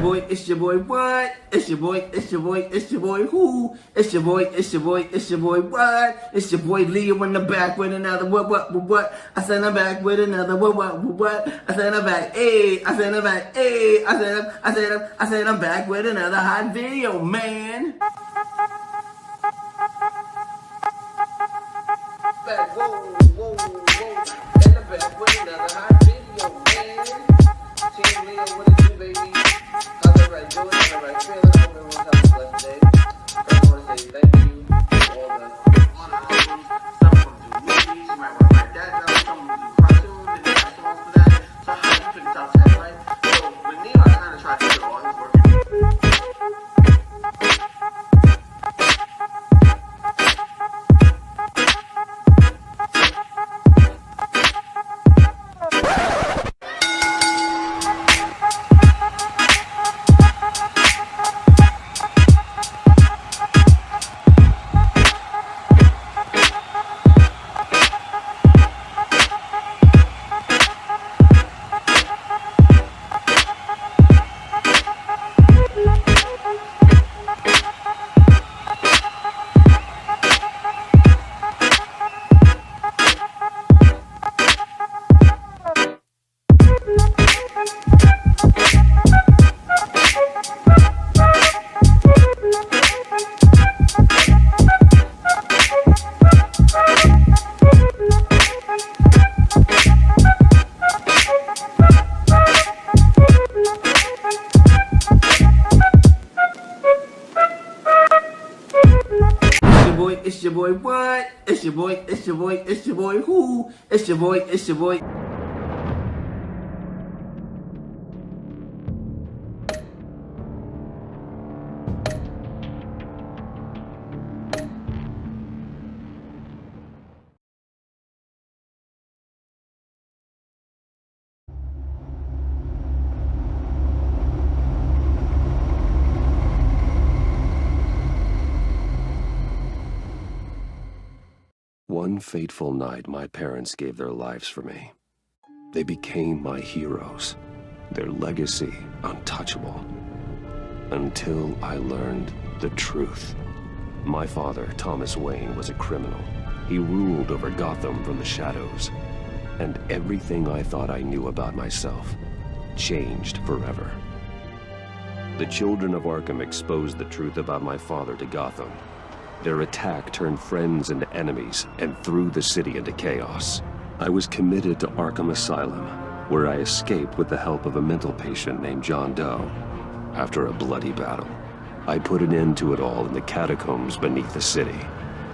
what? It's your boy who? It's your boy what? It's your boy Leo in the back with another what? I said I'm back with another what? I said I'm back, I said I'm back, I said I'm back with another hot video, man. Back, whoa, and I'm back with another hot video, man. Team Leo, what it do, baby? How's everybody doing? How's everybody feeling? Hope everyone's having a blessed day. First, I want to say thank you to all the albums. Some of them do movies. You might want to write that down. Some of them do cartoons. And they have songs for that. So how do you pick top 10, right? So with Neo, I kind of tried to do all his work. It's your boy what? It's your boy who? It's your boy. One fateful night, my parents gave their lives for me. They became my heroes, their legacy untouchable. Until I learned the truth. My father, Thomas Wayne, was a criminal. He ruled over Gotham from the shadows. And everything I thought I knew about myself changed forever. The children of Arkham exposed the truth about my father to Gotham. Their attack turned friends into enemies and threw the city into chaos. I was committed to Arkham Asylum, where I escaped with the help of a mental patient named John Doe. After a bloody battle, I put an end to it all in the catacombs beneath the city.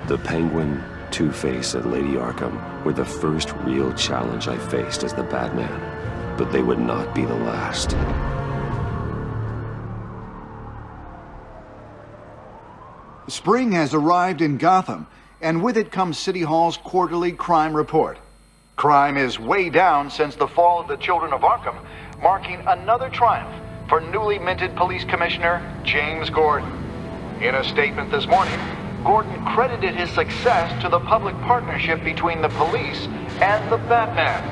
The Penguin, Two-Face, and Lady Arkham were the first real challenge I faced as the Batman, but they would not be the last. Spring has arrived in Gotham, and with it comes City Hall's quarterly crime report. Crime is way down since the fall of the Children of Arkham, marking another triumph for newly minted Police Commissioner James Gordon. In a statement this morning, Gordon credited his success to the public partnership between the police and the Batman.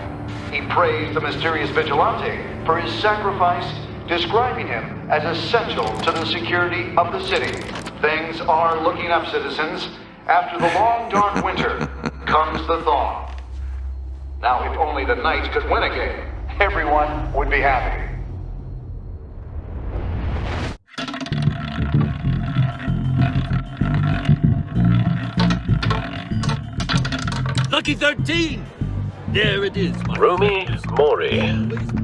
He praised the mysterious vigilante for his sacrifice, describing him as essential to the security of the city. Things are looking up, citizens. After the long, dark winter comes the thaw. Now, if only the Knights could win a game, everyone would be happy. Lucky 13! There it is, my Rumi Mori,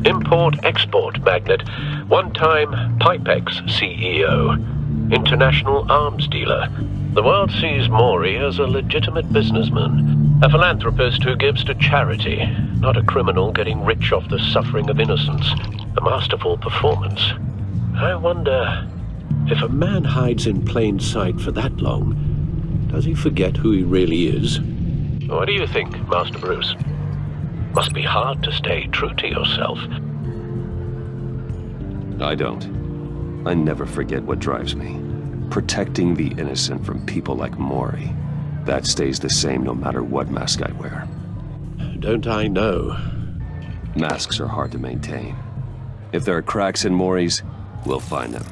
import-export magnate, one-time Pipex CEO, international arms dealer. The world sees Mori as a legitimate businessman, a philanthropist who gives to charity, not a criminal getting rich off the suffering of innocence. A masterful performance. I wonder, if a man hides in plain sight for that long, does he forget who he really is? What do you think, Master Bruce? Must be hard to stay true to yourself. I don't. I never forget what drives me. Protecting the innocent from people like Mori. That stays the same no matter what mask I wear. Don't I know? Masks are hard to maintain. If there are cracks in Mori's, We'll find them.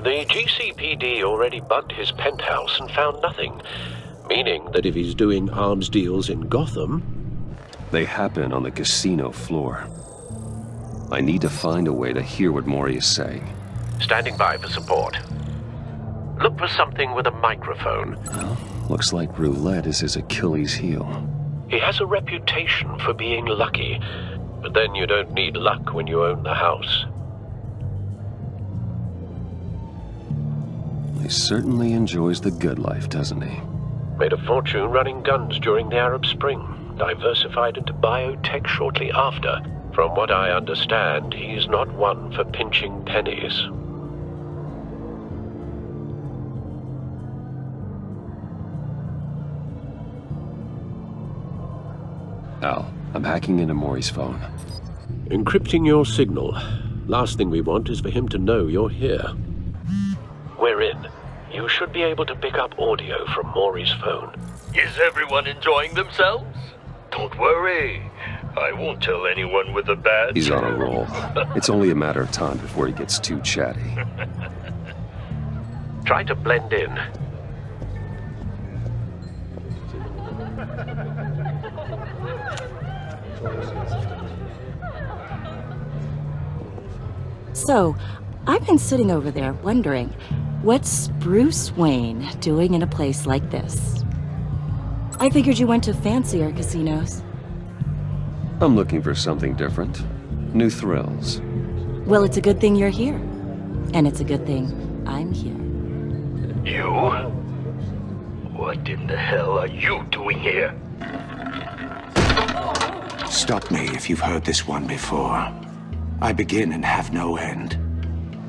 The GCPD already bugged his penthouse and found nothing, meaning that if he's doing arms deals in Gotham... They happen on the casino floor. I need to find a way to hear what Mori is saying. Standing by for support. Look for something with a microphone. Well, looks like roulette is his Achilles heel. He has a reputation for being lucky, but then you don't need luck when you own the house. He certainly enjoys the good life, doesn't he? Made a fortune running guns during the Arab Spring, diversified into biotech shortly after. From what I understand, he's not one for pinching pennies. Al, I'm hacking into Mori's phone. Encrypting your signal. Last thing we want is for him to know you're here. We're in. You should be able to pick up audio from Maury's phone. Is everyone enjoying themselves? Don't worry. I won't tell anyone with a badge. He's on a roll. It's only a matter of time before he gets too chatty. Try to blend in. So, I've been sitting over there wondering, what's Bruce Wayne doing in a place like this? I figured you went to fancier casinos. I'm looking for something different. New thrills. Well, it's a good thing you're here. And it's a good thing I'm here. You? What in the hell are you doing here? Stop me if you've heard this one before. I begin and have no end.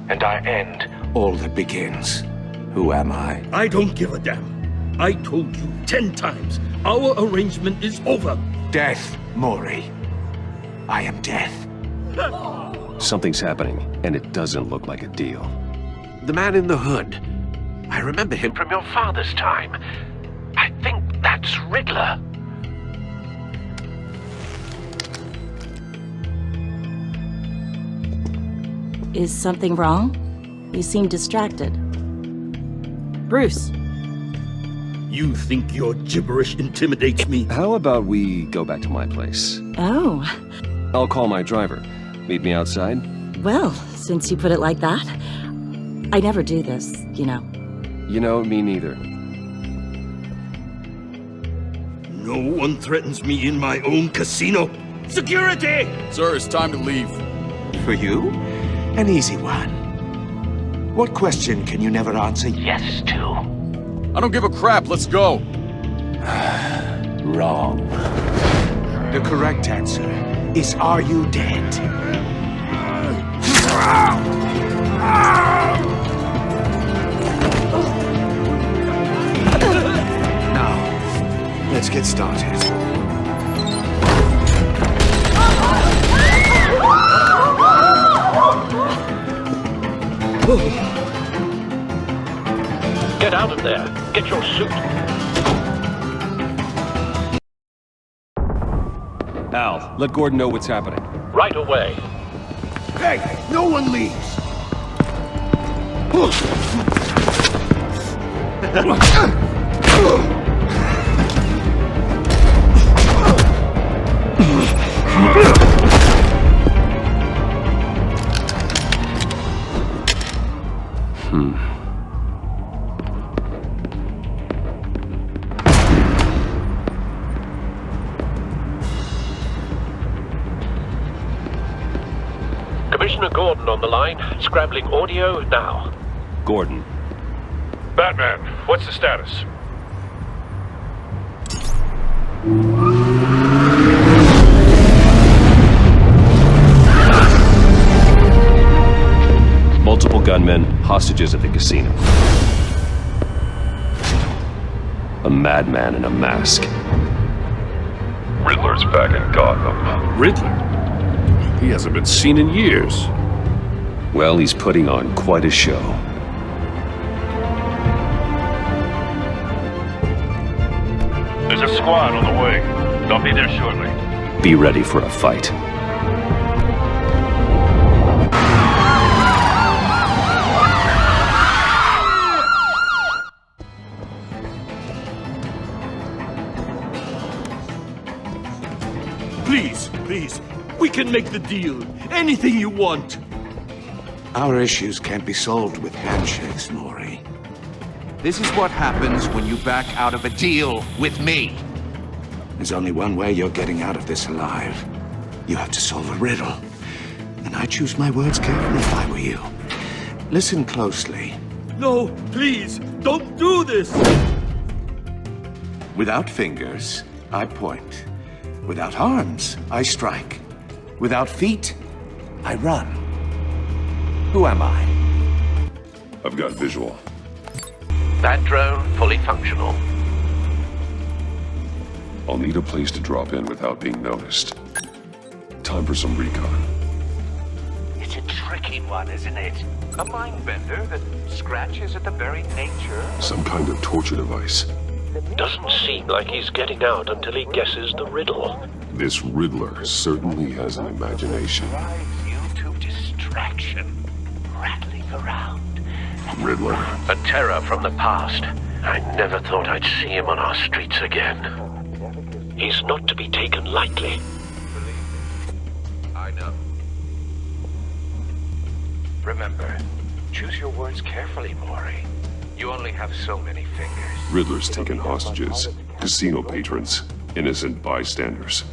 And I end all that begins. Who am I? I don't give a damn. I told you 10 times. Our arrangement is over. Death, Mori. I am death. Something's happening, and it doesn't look like a deal. The man in the hood. I remember him from your father's time. I think that's Riddler. Is something wrong? You seem distracted. Bruce. You think your gibberish intimidates me? How about we go back to my place? Oh. I'll call my driver. Meet me outside? Well, since you put it like that, I never do this, you know. You know, me neither. No one threatens me in my own casino. Security! Sir, it's time to leave. For you? An easy one. What question can you never answer yes to? I don't give a crap, let's go. Wrong. The correct answer is, are you dead? Now, let's get started. Get out of there. Get your suit. Al, let Gordon know what's happening. Right away. Hey, no one leaves! Commissioner Gordon on the line, scrabbling audio now. Gordon. Batman, what's the status? Multiple gunmen, hostages at the casino. A madman in a mask. Riddler's back in Gotham. Riddler? He hasn't been seen in years. Well, he's putting on quite a show. There's a squad on the way. They'll be there shortly. Be ready for a fight. We can make the deal. Anything you want. Our issues can't be solved with handshakes, Maury. This is what happens when you back out of a deal with me. There's only one way you're getting out of this alive. You have to solve a riddle. And I choose my words carefully if I were you. Listen closely. No, please, don't do this! Without fingers, I point. Without arms, I strike. Without feet, I run. Who am I? I've got visual. That drone fully functional. I'll need a place to drop in without being noticed. Time for some recon. It's a tricky one, isn't it? A mind bender that scratches at the very nature. Some kind of torture device. Doesn't seem like he's getting out until he guesses the riddle. This Riddler certainly has an imagination. Drives you to distraction, rattling around. Riddler. A terror from the past. I never thought I'd see him on our streets again. He's not to be taken lightly. I know. Remember, choose your words carefully, Maury. You only have so many fingers. Riddler's taken hostages. Casino patrons. Innocent bystanders.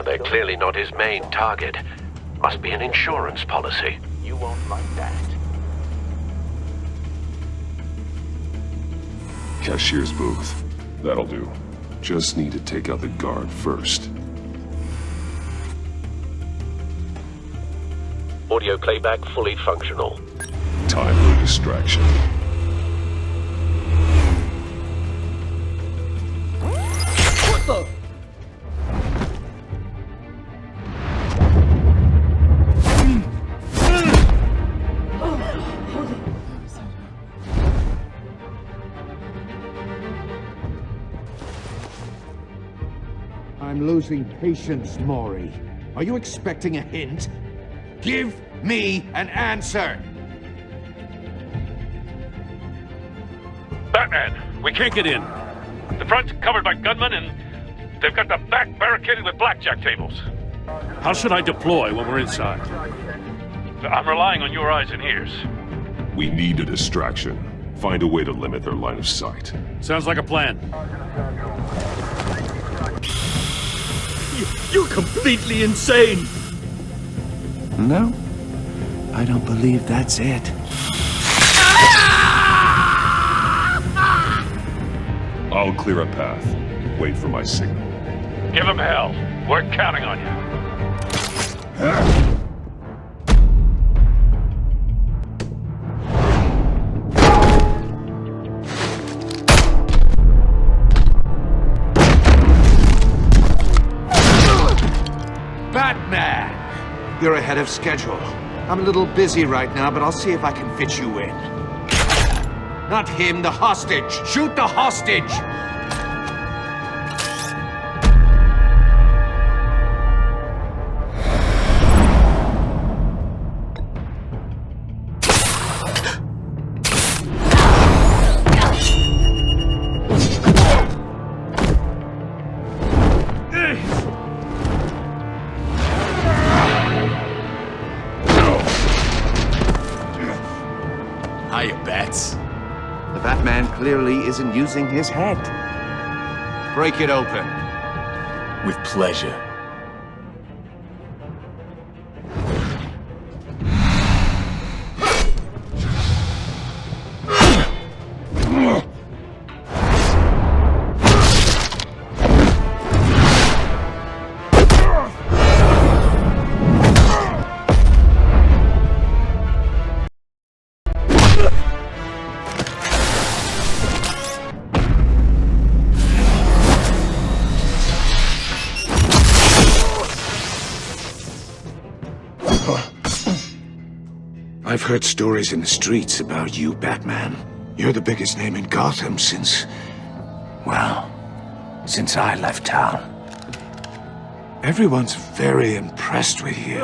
They're clearly not his main target. Must be an insurance policy. You won't like that. Cashier's booth. That'll do. Just need to take out the guard first. Audio playback fully functional. Time for a distraction. What the? I'm losing patience, Maury. Are you expecting a hint? Give me an answer! Batman, we can't get in. The front's covered by gunmen, and they've got the back barricaded with blackjack tables. How should I deploy when we're inside? I'm relying on your eyes and ears. We need a distraction. Find a way to limit their line of sight. Sounds like a plan. You're completely insane! No, I don't believe that's it. I'll clear a path. Wait for my signal. Give them hell. We're counting on you. Batman! You're ahead of schedule. I'm a little busy right now, but I'll see if I can fit you in. Not him, the hostage! Shoot the hostage! Hiya, Bats. The Batman clearly isn't using his head. Break it open. With pleasure. I've heard stories in the streets about you, Batman. You're the biggest name in Gotham since... well, since I left town. Everyone's very impressed with you.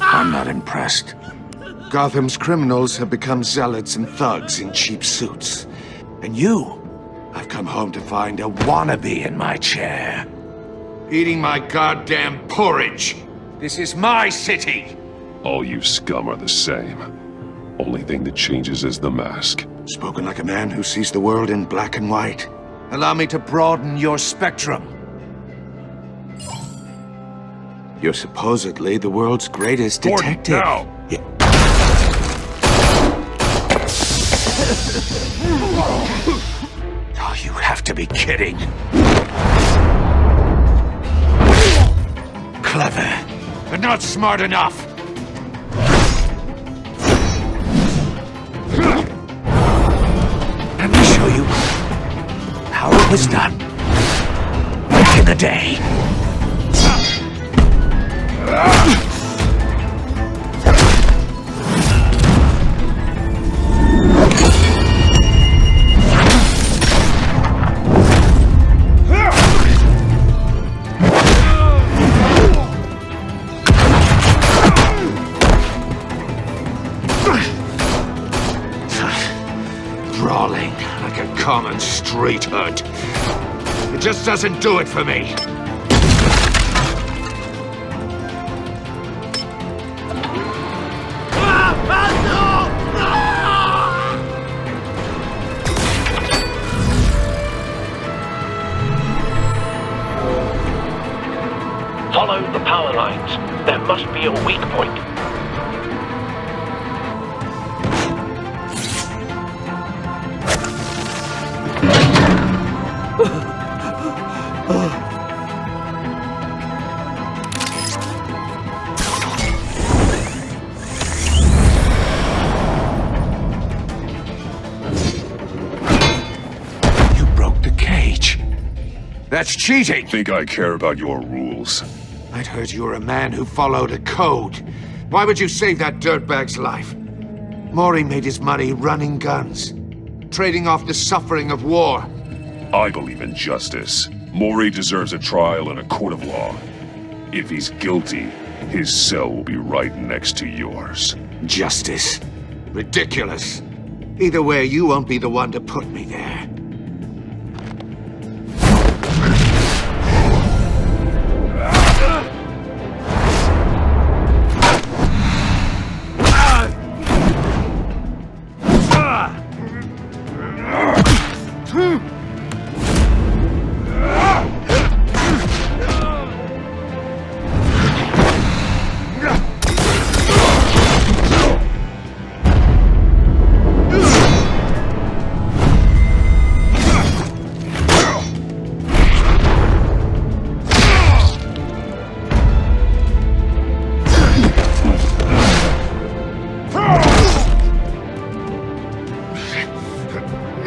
I'm not impressed. Gotham's criminals have become zealots and thugs in cheap suits. And you I've come home to find a wannabe in my chair. Eating my goddamn porridge. This is my city! All you scum are the same. Only thing that changes is the mask. Spoken like a man who sees the world in black and white. Allow me to broaden your spectrum. You're supposedly the world's greatest detective. Now! Yeah. Oh, you have to be kidding. Clever, but not smart enough. Let me show you how it was done back in the day. Brawling like a common street hood. It just doesn't do it for me. Follow the power lines. There must be a weak point. You broke the cage. That's cheating! Think I care about your rules? I'd heard you were a man who followed a code. Why would you save that dirtbag's life? Maury made his money running guns, trading off the suffering of war. I believe in justice. Maury deserves a trial in a court of law. If he's guilty, his cell will be right next to yours. Justice? Ridiculous. Either way, you won't be the one to put me there.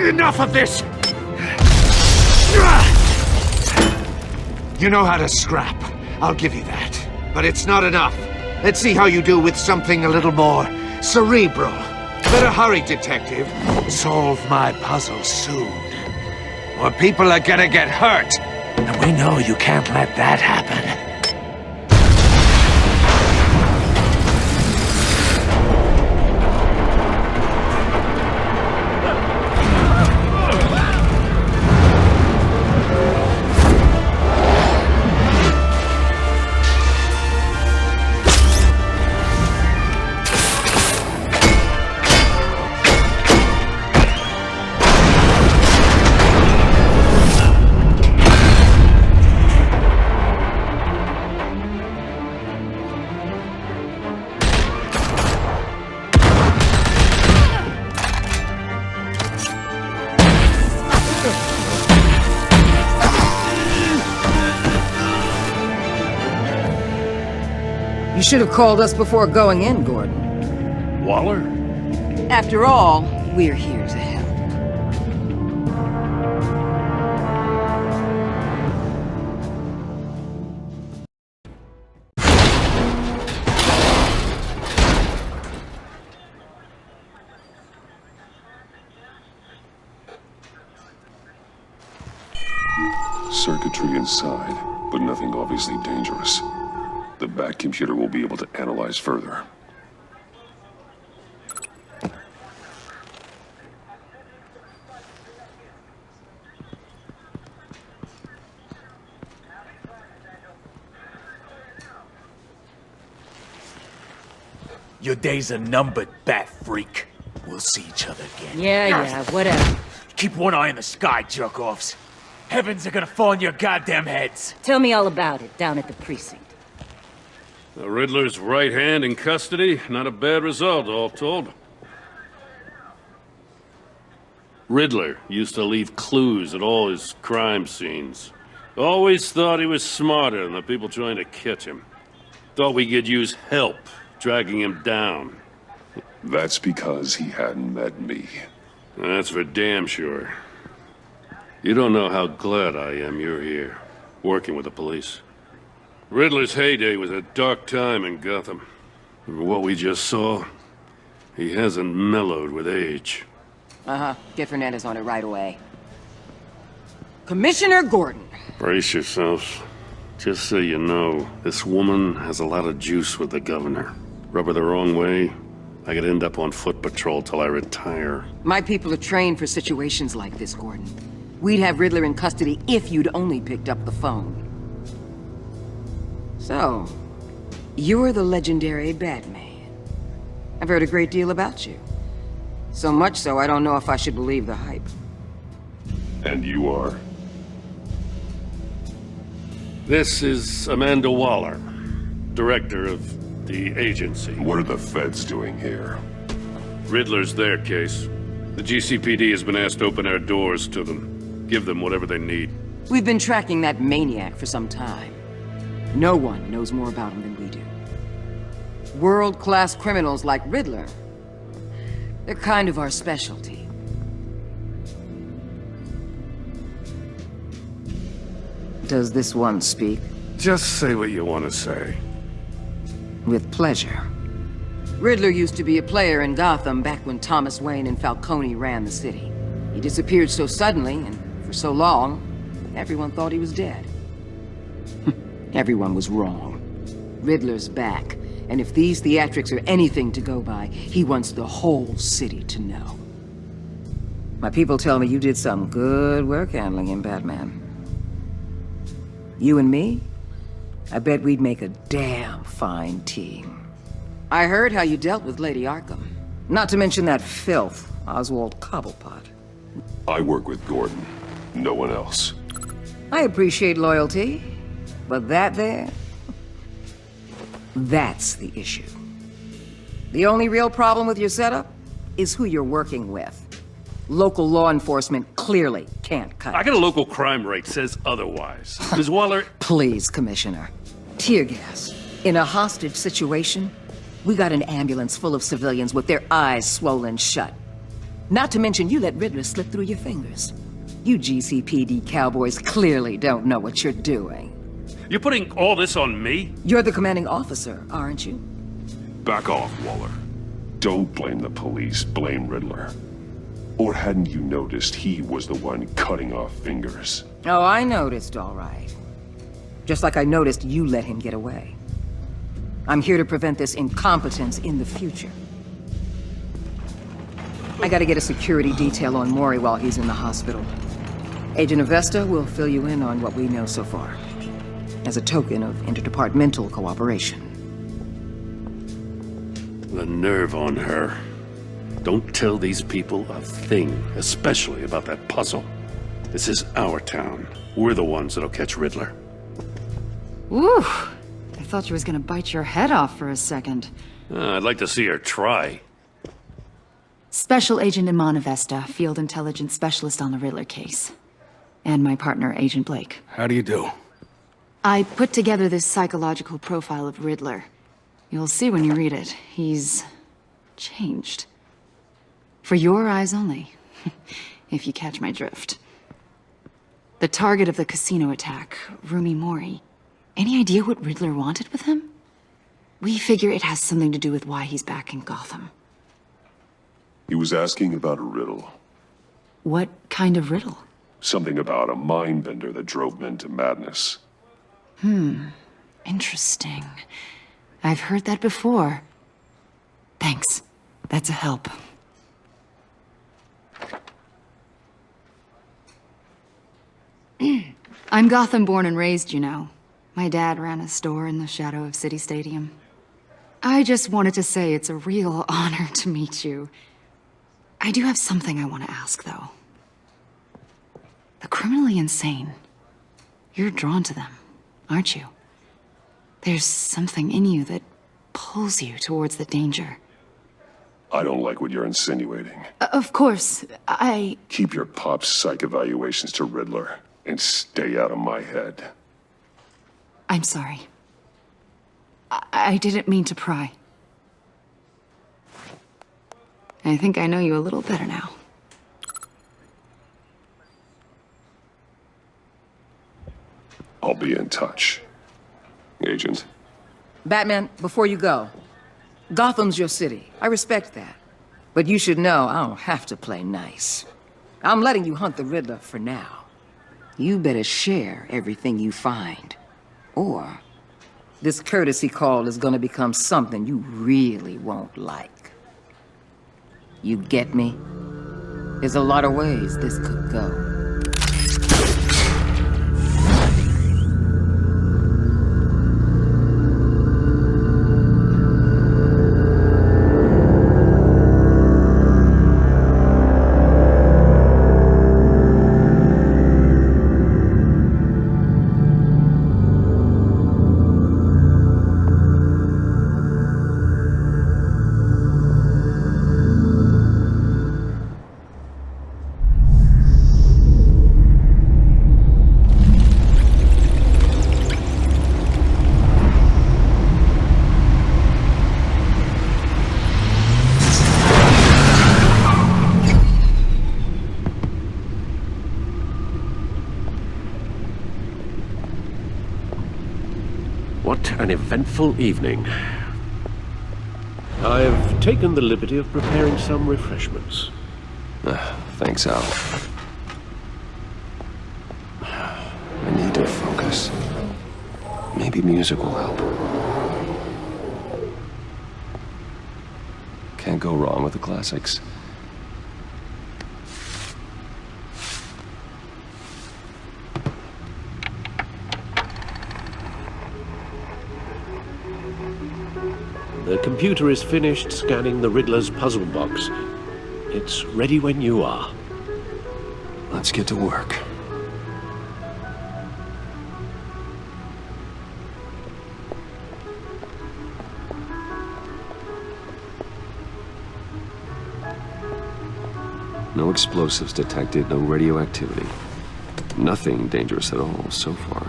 Enough of this! You know how to scrap. I'll give you that. But it's not enough. Let's see how you do with something a little more cerebral. Better hurry, detective. Solve my puzzle soon. Or people are gonna get hurt. And we know you can't let that happen. You should have called us before going in, Gordon. Waller? After all, we're here to help. Circuitry inside, but nothing obviously dangerous. The back computer will be able to analyze further. Your days are numbered, bat freak. We'll see each other again. Yeah, whatever. Keep one eye in the sky, jerk-offs. Heavens are gonna fall on your goddamn heads. Tell me all about it down at the precinct. The Riddler's right hand in custody. Not a bad result, all told. Riddler used to leave clues at all his crime scenes. Always thought he was smarter than the people trying to catch him. Thought we could use help dragging him down. That's because he hadn't met me. That's for damn sure. You don't know how glad I am you're here, working with the police. Riddler's heyday was a dark time in Gotham. For what we just saw, he hasn't mellowed with age. Get Fernandez on it right away. Commissioner Gordon. Brace yourselves. Just so you know, this woman has a lot of juice with the governor. Rub her the wrong way, I could end up on foot patrol till I retire. My people are trained for situations like this, Gordon. We'd have Riddler in custody if you'd only picked up the phone. So, you're the legendary Batman. I've heard a great deal about you. So much so, I don't know if I should believe the hype. And you are? This is Amanda Waller, director of the agency. What are the feds doing here? Riddler's their case. The GCPD has been asked to open our doors to them. Give them whatever they need. We've been tracking that maniac for some time. No one knows more about him than we do. World-class criminals like Riddler. They're kind of our specialty. Does this one speak? Just say what you want to say. With pleasure. Riddler used to be a player in Gotham back when Thomas Wayne and Falcone ran the city. He disappeared so suddenly, and for so long, everyone thought he was dead. Everyone was wrong. Riddler's back, and if these theatrics are anything to go by, he wants the whole city to know. My people tell me you did some good work handling him, Batman. You and me? I bet we'd make a damn fine team. I heard how you dealt with Lady Arkham. Not to mention that filth, Oswald Cobblepot. I work with Gordon. No one else. I appreciate loyalty, but that there... that's the issue. The only real problem with your setup is who you're working with. Local law enforcement clearly can't cut it. I got a local crime rate says otherwise. Ms. Waller... Please, Commissioner. Tear gas. In a hostage situation, we got an ambulance full of civilians with their eyes swollen shut. Not to mention you let Riddler slip through your fingers. You GCPD cowboys clearly don't know what you're doing. You're putting all this on me? You're the commanding officer, aren't you? Back off, Waller. Don't blame the police, blame Riddler. Or hadn't you noticed he was the one cutting off fingers? Oh, I noticed, all right. Just like I noticed you let him get away. I'm here to prevent this incompetence in the future. I gotta get a security detail on Mori while he's in the hospital. Agent Avesta will fill you in on what we know so far, as a token of interdepartmental cooperation. The nerve on her. Don't tell these people a thing, especially about that puzzle. This is our town. We're the ones that'll catch Riddler. Ooh, I thought you was gonna bite your head off for a second. I'd like to see her try. Special Agent Iman Avesta, Field Intelligence Specialist on the Riddler case. And my partner, Agent Blake. How do you do? I put together this psychological profile of Riddler. You'll see when you read it. He's... changed. For your eyes only, if you catch my drift. The target of the casino attack, Rumi Mori. Any idea what Riddler wanted with him? We figure it has something to do with why he's back in Gotham. He was asking about a riddle. What kind of riddle? Something about a mind bender that drove men to madness. Interesting. I've heard that before. Thanks. That's a help. I'm Gotham born and raised, you know. My dad ran a store in the shadow of City Stadium. I just wanted to say it's a real honor to meet you. I do have something I want to ask, though. The criminally insane. You're drawn to them, aren't you? There's something in you that pulls you towards the danger. I don't like what you're insinuating. Of course, Keep your pop's psych evaluations to Riddler, and stay out of my head. I'm sorry. I didn't mean to pry. I think I know you a little better now. I'll be in touch. Agent. Batman, before you go, Gotham's your city. I respect that. But you should know I don't have to play nice. I'm letting you hunt the Riddler for now. You better share everything you find. Or this courtesy call is gonna become something you really won't like. You get me? There's a lot of ways this could go. What an eventful evening. I've taken the liberty of preparing some refreshments. Thanks, Al. I need to focus. Maybe music will help. Can't go wrong with the classics. The computer is finished scanning the Riddler's puzzle box. It's ready when you are. Let's get to work. No explosives detected, no radioactivity. Nothing dangerous at all so far.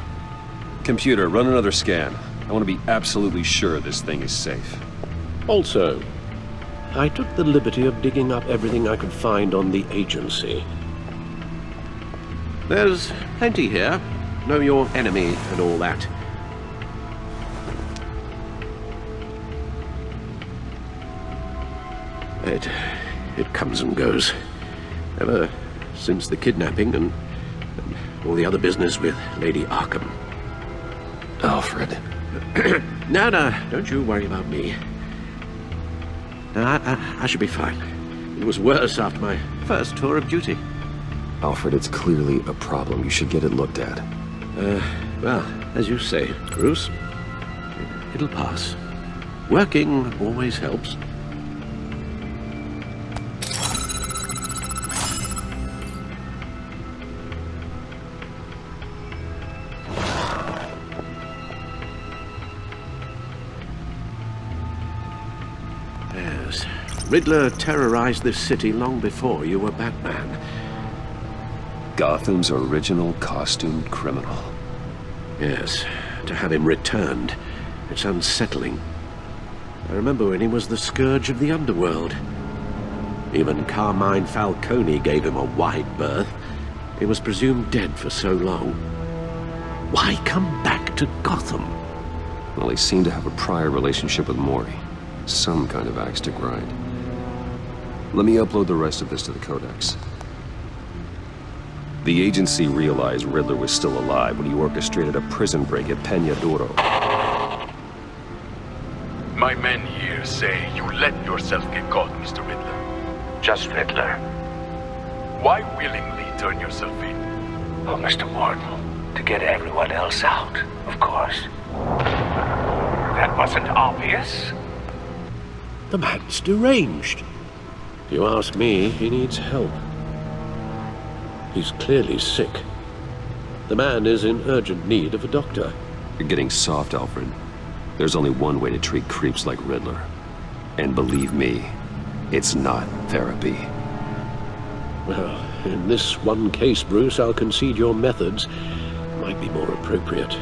Computer, run another scan. I want to be absolutely sure this thing is safe. Also, I took the liberty of digging up everything I could find on the agency. There's plenty here. Know your enemy and all that. It comes and goes. Ever since the kidnapping and all the other business with Lady Arkham. Alfred. No, don't you worry about me. No, I should be fine. It was worse after my first tour of duty. Alfred, it's clearly a problem. You should get it looked at. Well, as you say, Bruce, it'll pass. Working always helps. Yes, Riddler terrorized this city long before you were Batman. Gotham's original costumed criminal. Yes, to have him returned, it's unsettling. I remember when he was the scourge of the underworld. Even Carmine Falcone gave him a wide berth. He was presumed dead for so long. Why come back to Gotham? Well, he seemed to have a prior relationship with Mori. Some kind of axe to grind. Let me upload the rest of this to the Codex. The agency realized Riddler was still alive when he orchestrated a prison break at Peñadoro. My men here say you let yourself get caught, Mr. Riddler. Just Riddler. Why willingly turn yourself in? Oh, Mr. Morton, to get everyone else out, of course. That wasn't obvious. The man's deranged. If you ask me, he needs help. He's clearly sick. The man is in urgent need of a doctor. You're getting soft, Alfred. There's only one way to treat creeps like Riddler. And believe me, it's not therapy. Well, in this one case, Bruce, I'll concede your methods might be more appropriate.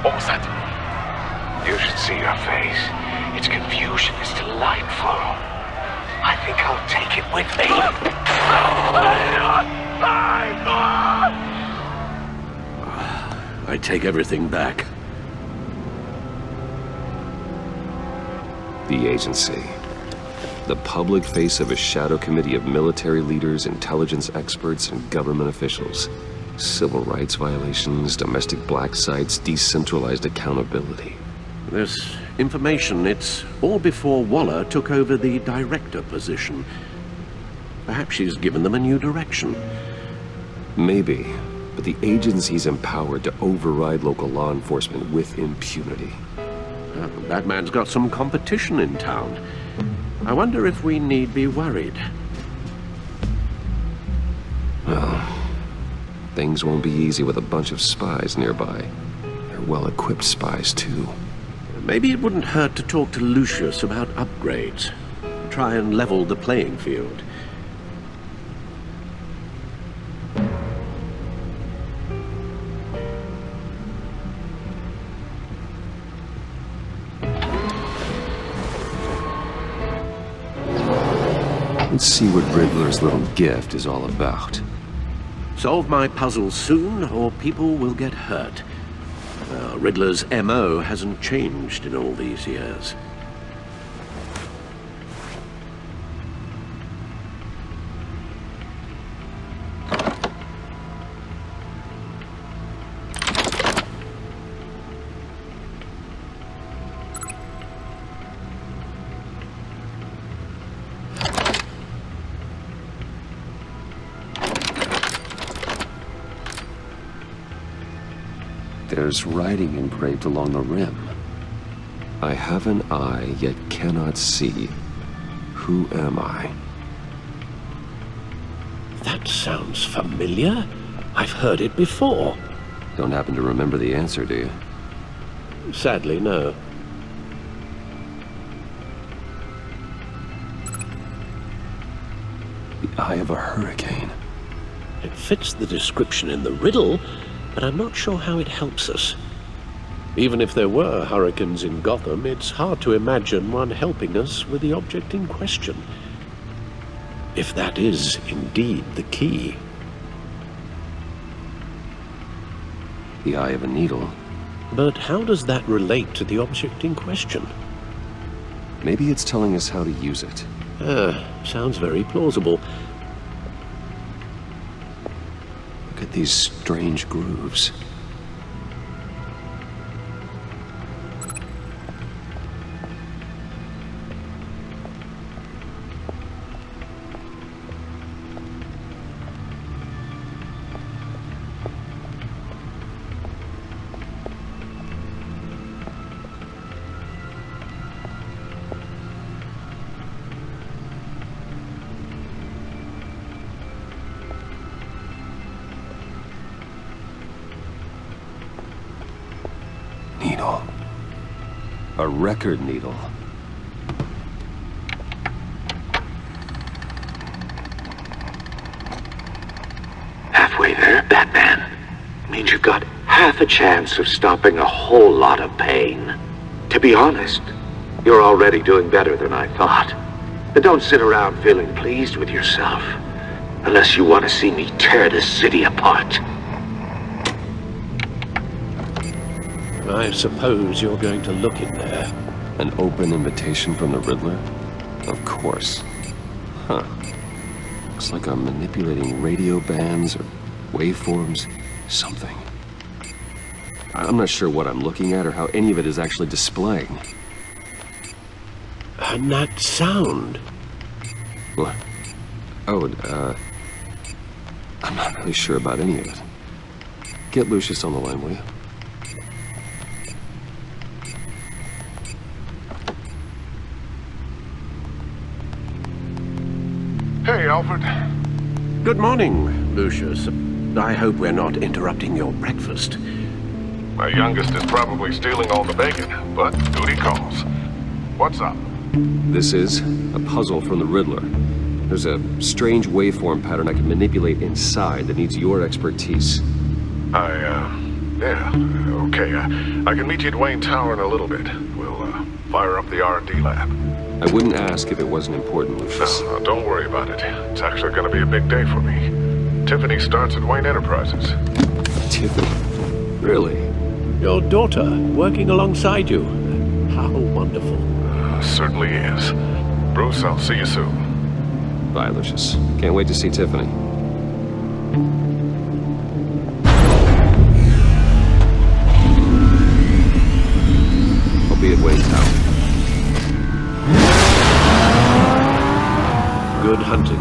What was that? You should see your face. Its confusion is delightful. I think I'll take it with me. I take everything back. The agency. The public face of a shadow committee of military leaders, intelligence experts, and government officials. Civil rights violations, domestic black sites, decentralized accountability. This information, it's all before Waller took over the director position. Perhaps she's given them a new direction. Maybe, but the agency's empowered to override local law enforcement with impunity. That man's got some competition in town. I wonder if we need be worried. Well, things won't be easy with a bunch of spies nearby. They're well-equipped spies, too. Maybe it wouldn't hurt to talk to Lucius about upgrades. Try and level the playing field. Let's see what Riddler's little gift is all about. Solve my puzzle soon, or people will get hurt. Riddler's M.O. hasn't changed in all these years. There's writing engraved along the rim. I have an eye, yet cannot see. Who am I? That sounds familiar. I've heard it before. Don't happen to remember the answer, do you? Sadly, no. The eye of a hurricane. It fits the description in the riddle, but I'm not sure how it helps us. Even if there were hurricanes in Gotham, it's hard to imagine one helping us with the object in question. If that is indeed the key. The eye of a needle. But how does that relate to the object in question? Maybe it's telling us how to use it. Sounds very plausible. Look at these strange grooves. Needle. A record needle. Halfway there, Batman. Means you've got half a chance of stopping a whole lot of pain. To be honest, you're already doing better than I thought. But don't sit around feeling pleased with yourself. Unless you want to see me tear this city apart. I suppose you're going to look in there. An open invitation from the Riddler? Of course. Huh. Looks like I'm manipulating radio bands or waveforms. Something. I'm not sure what I'm looking at or how any of it is actually displaying. And that sound? What? Oh, I'm not really sure about any of it. Get Lucius on the line, will you? Hey, Alfred. Good morning, Lucius. I hope we're not interrupting your breakfast. My youngest is probably stealing all the bacon, but duty calls. What's up? This is a puzzle from the Riddler. There's a strange waveform pattern I can manipulate inside that needs your expertise. Yeah, okay. I can meet you at Wayne Tower in a little bit. We'll, fire up the R&D lab. I wouldn't ask if it wasn't important, Lucius. No, don't worry about it. It's actually gonna be a big day for me. Tiffany starts at Wayne Enterprises. Tiffany? Really? Your daughter, working alongside you. How wonderful. Certainly is. Bruce, I'll see you soon. Bye, Lucius. Can't wait to see Tiffany. I'll be at Wayne Tower. Good hunting.